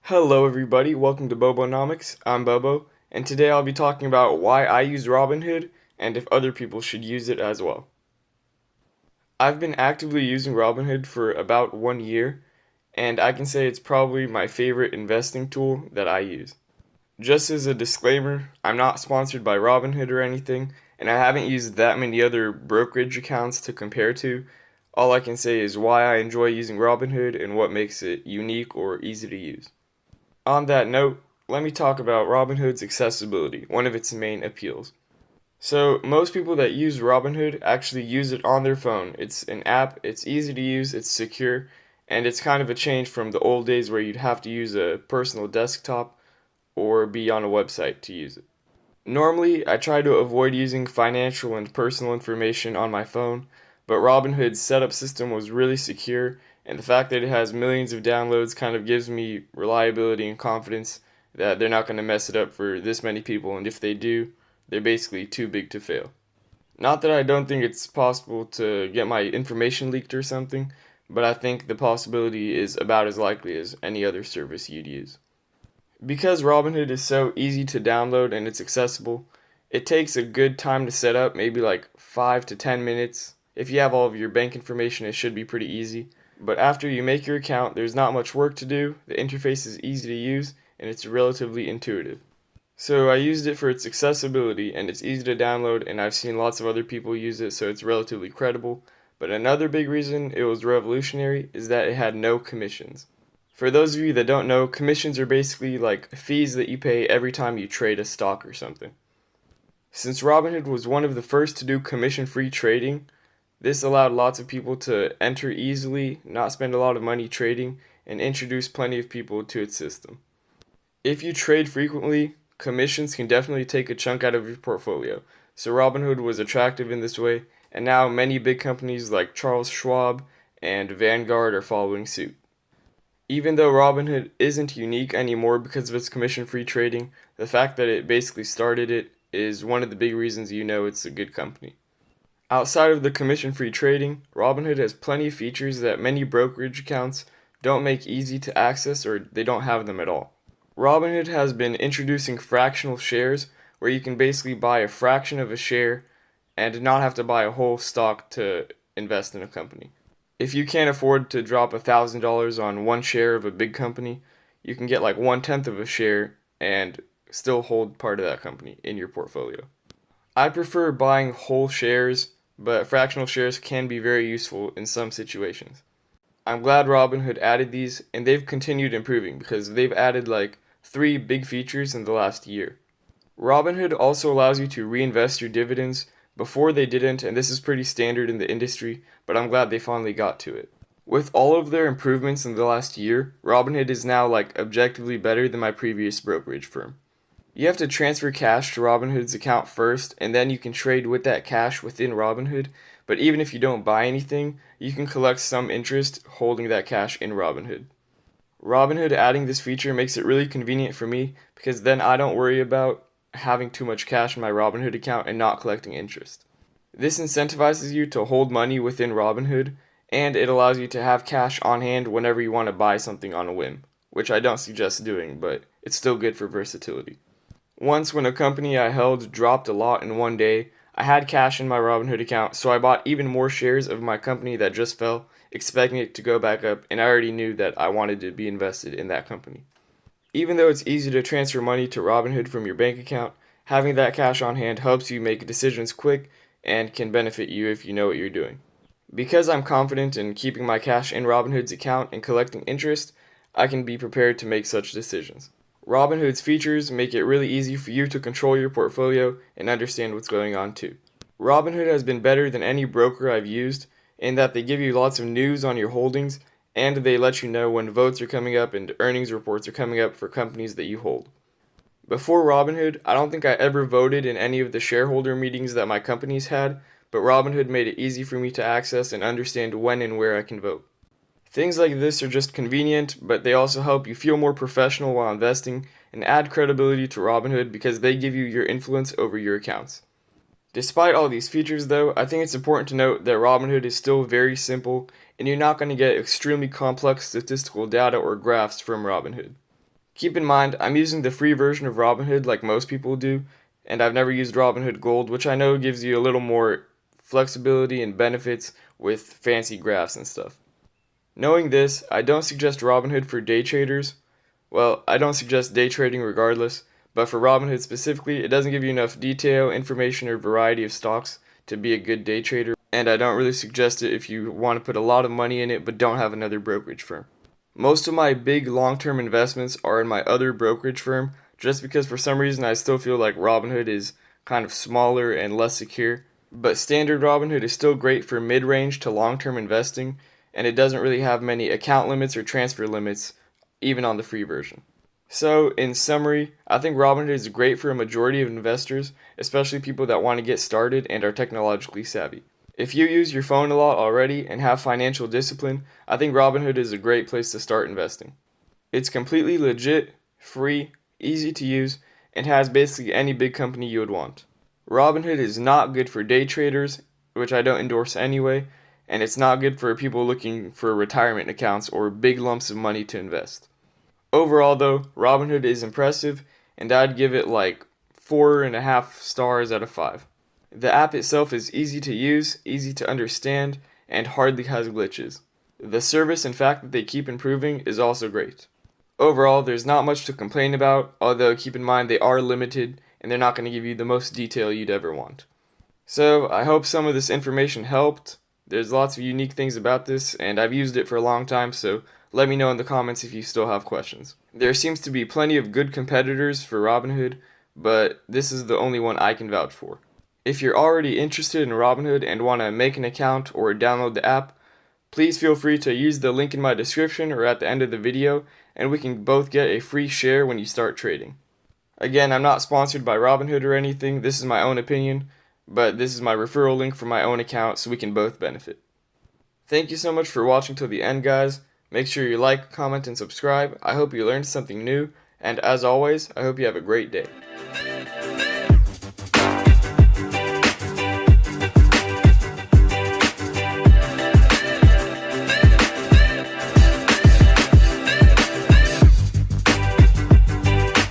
Hello everybody, welcome to Bobonomics. I'm Bobo, and today I'll be talking about why I use Robinhood and if other people should use it as well. I've been actively using Robinhood for about 1 year, and I can say it's probably my favorite investing tool that I use. Just as a disclaimer, I'm not sponsored by Robinhood or anything, and I haven't used that many other brokerage accounts to compare to. All I can say is why I enjoy using Robinhood and what makes it unique or easy to use. On that note, let me talk about Robinhood's accessibility, one of its main appeals. So, most people that use Robinhood actually use it on their phone. It's an app, it's easy to use, it's secure, and it's kind of a change from the old days where you'd have to use a personal desktop or be on a website to use it. Normally, I try to avoid using financial and personal information on my phone, but Robinhood's setup system was really secure, and the fact that it has millions of downloads kind of gives me reliability and confidence that they're not going to mess it up for this many people, and if they do, they're basically too big to fail. Not that I don't think it's possible to get my information leaked or something, but I think the possibility is about as likely as any other service you'd use. Because Robinhood is so easy to download and it's accessible, it takes a good time to set up, maybe like 5 to 10 minutes. If you have all of your bank information, it should be pretty easy. But after you make your account, there's not much work to do, the interface is easy to use, and it's relatively intuitive. So I used it for its accessibility, and it's easy to download, and I've seen lots of other people use it, so it's relatively credible. But another big reason it was revolutionary is that it had no commissions. For those of you that don't know, commissions are basically like fees that you pay every time you trade a stock or something. Since Robinhood was one of the first to do commission-free trading, this allowed lots of people to enter easily, not spend a lot of money trading, and introduce plenty of people to its system. If you trade frequently, commissions can definitely take a chunk out of your portfolio, so Robinhood was attractive in this way, and now many big companies like Charles Schwab and Vanguard are following suit. Even though Robinhood isn't unique anymore because of its commission-free trading, the fact that it basically started it is one of the big reasons you know it's a good company. Outside of the commission-free trading, Robinhood has plenty of features that many brokerage accounts don't make easy to access or they don't have them at all. Robinhood has been introducing fractional shares where you can basically buy a fraction of a share and not have to buy a whole stock to invest in a company. If you can't afford to drop $1,000 on one share of a big company, you can get like 1/10 of a share and still hold part of that company in your portfolio. I prefer buying whole shares, but fractional shares can be very useful in some situations. I'm glad Robinhood added these, and they've continued improving because they've added like 3 big features in the last year. Robinhood also allows you to reinvest your dividends. Before they didn't, and this is pretty standard in the industry, but I'm glad they finally got to it. With all of their improvements in the last year, Robinhood is now like objectively better than my previous brokerage firm. You have to transfer cash to Robinhood's account first, and then you can trade with that cash within Robinhood, but even if you don't buy anything, you can collect some interest holding that cash in Robinhood. Robinhood adding this feature makes it really convenient for me because then I don't worry about having too much cash in my Robinhood account and not collecting interest. This incentivizes you to hold money within Robinhood, and it allows you to have cash on hand whenever you want to buy something on a whim, which I don't suggest doing, but it's still good for versatility. Once, when a company I held dropped a lot in one day, I had cash in my Robinhood account, so I bought even more shares of my company that just fell, expecting it to go back up, and I already knew that I wanted to be invested in that company. Even though it's easy to transfer money to Robinhood from your bank account, having that cash on hand helps you make decisions quick and can benefit you if you know what you're doing. Because I'm confident in keeping my cash in Robinhood's account and collecting interest, I can be prepared to make such decisions. Robinhood's features make it really easy for you to control your portfolio and understand what's going on too. Robinhood has been better than any broker I've used in that they give you lots of news on your holdings and they let you know when votes are coming up and earnings reports are coming up for companies that you hold. Before Robinhood, I don't think I ever voted in any of the shareholder meetings that my companies had, but Robinhood made it easy for me to access and understand when and where I can vote. Things like this are just convenient, but they also help you feel more professional while investing and add credibility to Robinhood because they give you your influence over your accounts. Despite all these features though, I think it's important to note that Robinhood is still very simple and you're not going to get extremely complex statistical data or graphs from Robinhood. Keep in mind, I'm using the free version of Robinhood like most people do, and I've never used Robinhood Gold, which I know gives you a little more flexibility and benefits with fancy graphs and stuff. Knowing this, I don't suggest Robinhood for day traders. Well, I don't suggest day trading regardless, but for Robinhood specifically, it doesn't give you enough detail, information, or variety of stocks to be a good day trader, and I don't really suggest it if you want to put a lot of money in it but don't have another brokerage firm. Most of my big long-term investments are in my other brokerage firm, just because for some reason I still feel like Robinhood is kind of smaller and less secure. But standard Robinhood is still great for mid-range to long-term investing, and it doesn't really have many account limits or transfer limits, even on the free version. So, in summary, I think Robinhood is great for a majority of investors, especially people that want to get started and are technologically savvy. If you use your phone a lot already and have financial discipline, I think Robinhood is a great place to start investing. It's completely legit, free, easy to use, and has basically any big company you would want. Robinhood is not good for day traders, which I don't endorse anyway, and it's not good for people looking for retirement accounts or big lumps of money to invest. Overall though, Robinhood is impressive, and I'd give it like 4.5 stars out of 5. The app itself is easy to use, easy to understand, and hardly has glitches. The service and fact that they keep improving is also great. Overall, there's not much to complain about, although keep in mind they are limited and they're not going to give you the most detail you'd ever want. So, I hope some of this information helped. There's lots of unique things about this, and I've used it for a long time, so let me know in the comments if you still have questions. There seems to be plenty of good competitors for Robinhood, but this is the only one I can vouch for. If you're already interested in Robinhood and want to make an account or download the app, please feel free to use the link in my description or at the end of the video, and we can both get a free share when you start trading. Again, I'm not sponsored by Robinhood or anything, this is my own opinion, but this is my referral link for my own account so we can both benefit. Thank you so much for watching till the end, guys. Make sure you like, comment, and subscribe. I hope you learned something new, and as always, I hope you have a great day.